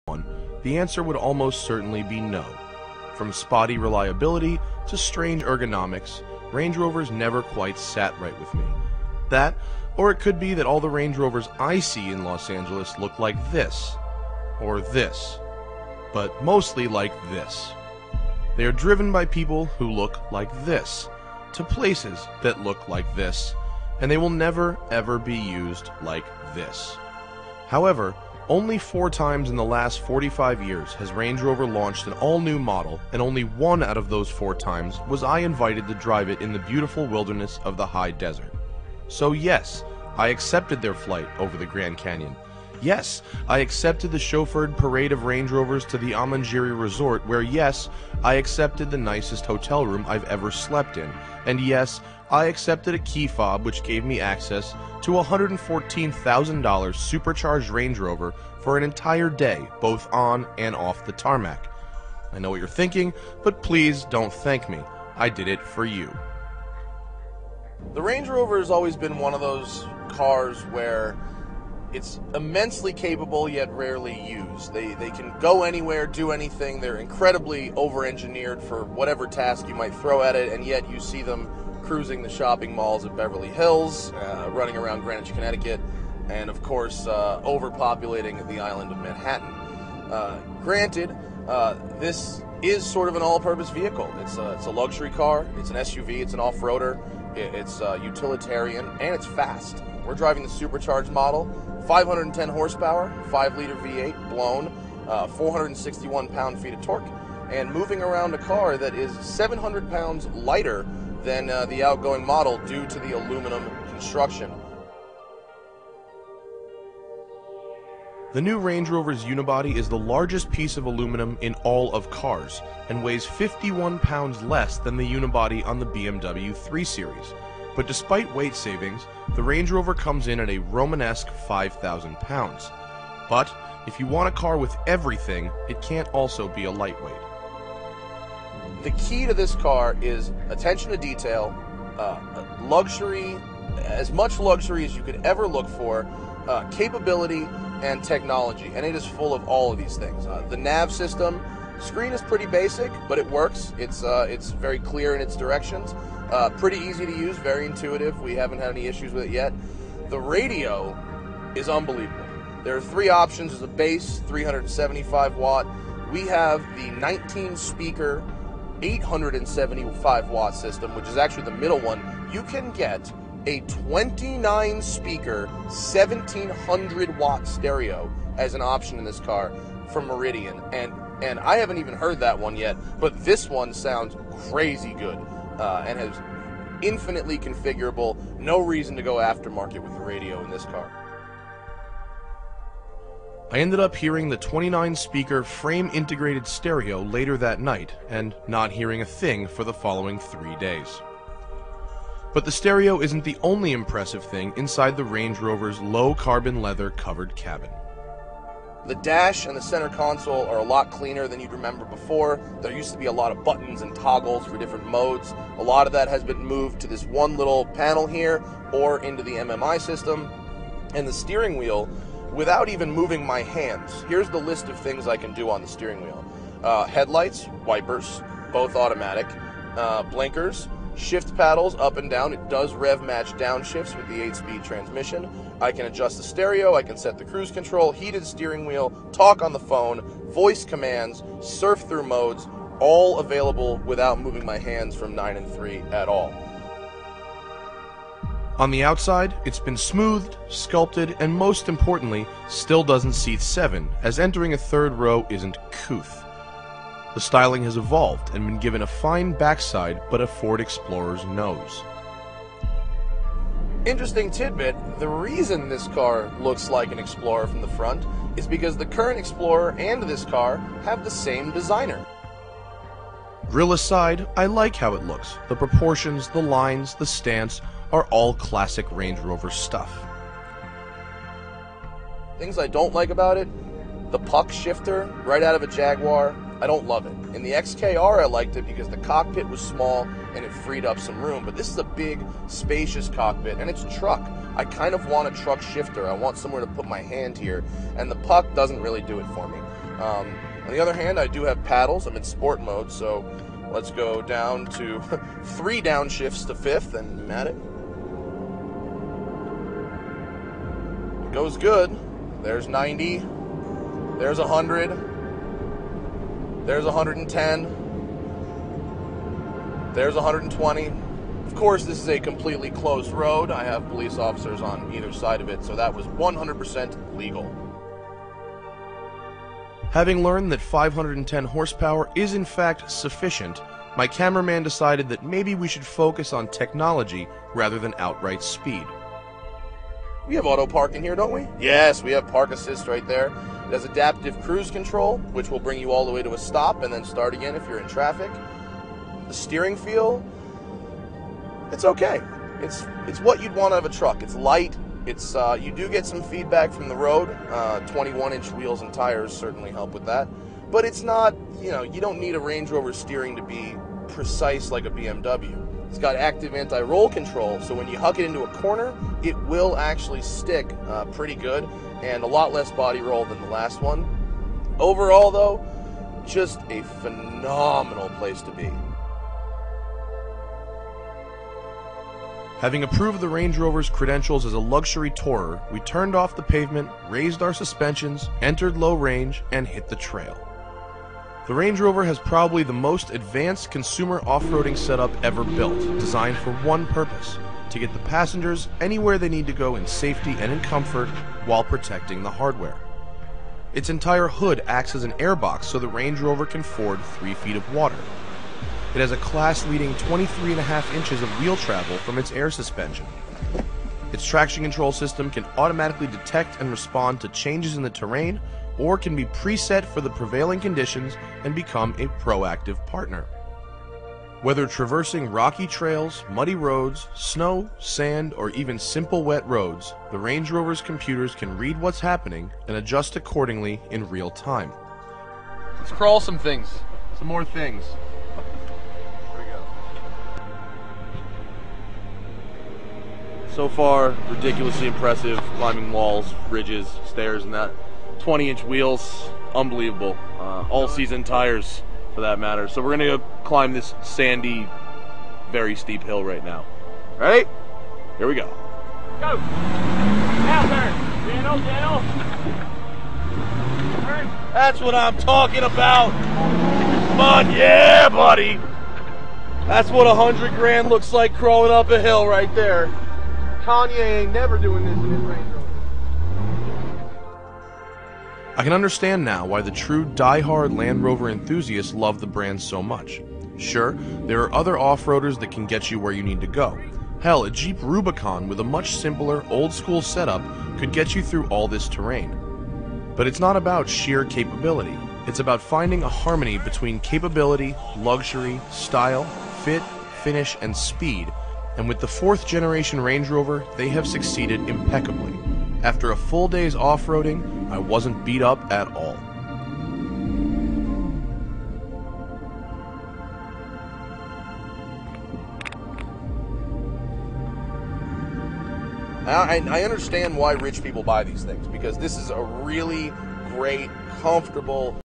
one, the answer would almost certainly be no. From spotty reliability to strange ergonomics, Range Rovers never quite sat right with me. That, or it could be that all the Range Rovers I see in Los Angeles look like this, or this, but mostly like this. They are driven by people who look like this, to places that look like this, and they will never ever be used like this. However, only 4 times in the last 45 years has Range Rover launched an all-new model, and only 1 out of those 4 times was I invited to drive it in the beautiful wilderness of the high desert. So yes, I accepted their flight over the Grand Canyon. Yes, I accepted the chauffeured parade of Range Rovers to the Amanjiri Resort, where yes, I accepted the nicest hotel room I've ever slept in. And yes, I accepted a key fob which gave me access to a $114,000 supercharged Range Rover for an entire day, both on and off the tarmac. I know what you're thinking, but please don't thank me. I did it for you. The Range Rover has always been one of those cars where it's immensely capable yet rarely used. They can go anywhere, do anything. They're incredibly over-engineered for whatever task you might throw at it, and yet you see them cruising the shopping malls of Beverly Hills, running around Greenwich, Connecticut, and of course overpopulating the island of Manhattan. Granted, this is sort of an all-purpose vehicle. It's a luxury car, it's an SUV, it's an off-roader, it's utilitarian, and it's fast. We're driving the supercharged model, 510 horsepower, 5-liter V8 blown, 461 pound-feet of torque, and moving around a car that is 700 pounds lighter than the outgoing model due to the aluminum construction. The new Range Rover's unibody is the largest piece of aluminum in all of cars and weighs 51 pounds less than the unibody on the BMW 3 Series. But despite weight savings, the Range Rover comes in at a Romanesque 5,000 pounds. But if you want a car with everything, it can't also be a lightweight. The key to this car is attention to detail, luxury, as much luxury as you could ever look for, capability, and technology, and it is full of all of these things. The nav system, screen is pretty basic, but it works. It's very clear in its directions. Pretty easy to use, very intuitive. We haven't had any issues with it yet. The radio is unbelievable. There are 3 options. There's a bass, 375 watt. We have the 19 speaker, 875 watt system, which is actually the middle one. You can get a 29 speaker, 1700 watt stereo as an option in this car from Meridian. And I haven't even heard that one yet, but this one sounds crazy good. And has infinitely configurable, no reason to go aftermarket with the radio in this car. I ended up hearing the 29-speaker frame-integrated stereo later that night, and not hearing a thing for the following 3 days. But the stereo isn't the only impressive thing inside the Range Rover's low-carbon leather covered cabin. The dash and the center console are a lot cleaner than you'd remember before. There used to be a lot of buttons and toggles for different modes. A lot of that has been moved to this one little panel here or into the MMI system. And the steering wheel, without even moving my hands, here's the list of things I can do on the steering wheel. Headlights, wipers, both automatic, blinkers, shift paddles up and down. It does rev match downshifts with the 8-speed transmission. I can adjust the stereo, I can set the cruise control, heated steering wheel, talk on the phone, voice commands, surf through modes, all available without moving my hands from 9 and 3 at all. On the outside, it's been smoothed, sculpted, and most importantly, still doesn't seat 7, as entering a 3rd row isn't couth. The styling has evolved and been given a fine backside but a Ford Explorer's nose. Interesting tidbit, the reason this car looks like an Explorer from the front is because the current Explorer and this car have the same designer. Grill aside, I like how it looks. The proportions, the lines, the stance are all classic Range Rover stuff. Things I don't like about it, the puck shifter right out of a Jaguar, I don't love it. In the XKR I liked it because the cockpit was small and it freed up some room, but this is a big, spacious cockpit and it's a truck. I kind of want a truck shifter. I want somewhere to put my hand here, and the puck doesn't really do it for me. On the other hand, I do have paddles. I'm in sport mode, so let's go down to 3 downshifts to 5th, and I'm at it. It goes good. There's 90. There's 100. There's 110. There's 120. Of course, this is a completely closed road. I have police officers on either side of it, so that was 100% legal. Having learned that 510 horsepower is in fact sufficient, my cameraman decided that maybe we should focus on technology rather than outright speed. We have auto park in here, don't we? Yes, we have park assist right there. It has adaptive cruise control, which will bring you all the way to a stop and then start again if you're in traffic. The steering feel, it's okay. It's what you'd want out of a truck. It's light. It's you do get some feedback from the road. 21-inch wheels and tires certainly help with that. But it's not, you know, you don't need a Range Rover steering to be precise like a BMW. It's got active anti-roll control, so when you huck it into a corner, it will actually stick pretty good, and a lot less body roll than the last one. Overall, though, just a phenomenal place to be. Having approved the Range Rover's credentials as a luxury tourer, we turned off the pavement, raised our suspensions, entered low range, and hit the trail. The Range Rover has probably the most advanced consumer off-roading setup ever built, designed for one purpose: to get the passengers anywhere they need to go in safety and in comfort while protecting the hardware. Its entire hood acts as an airbox so the Range Rover can ford 3 feet of water. It has a class-leading 23.5 inches of wheel travel from its air suspension. Its traction control system can automatically detect and respond to changes in the terrain, or can be preset for the prevailing conditions and become a proactive partner. Whether traversing rocky trails, muddy roads, snow, sand, or even simple wet roads, the Range Rover's computers can read what's happening and adjust accordingly in real time. Let's crawl some things. Some more things. There we go. So far, ridiculously impressive. Climbing walls, ridges, stairs, and that. 20-inch wheels, unbelievable. All-season tires, for that matter. So we're gonna go climb this sandy, very steep hill right now. Ready? Here we go. Go! Now turn! Channel! Turn! That's what I'm talking about! Come on, yeah, buddy! That's what 100 grand looks like crawling up a hill right there. Kanye ain't never doing this in his Range Rover. I can understand now why the true die-hard Land Rover enthusiasts love the brand so much. Sure, there are other off-roaders that can get you where you need to go. Hell, a Jeep Rubicon with a much simpler, old-school setup could get you through all this terrain. But it's not about sheer capability. It's about finding a harmony between capability, luxury, style, fit, finish, and speed. And with the 4th generation Range Rover, they have succeeded impeccably. After a full day's off-roading, I wasn't beat up at all. I understand why rich people buy these things, because this is a really great, comfortable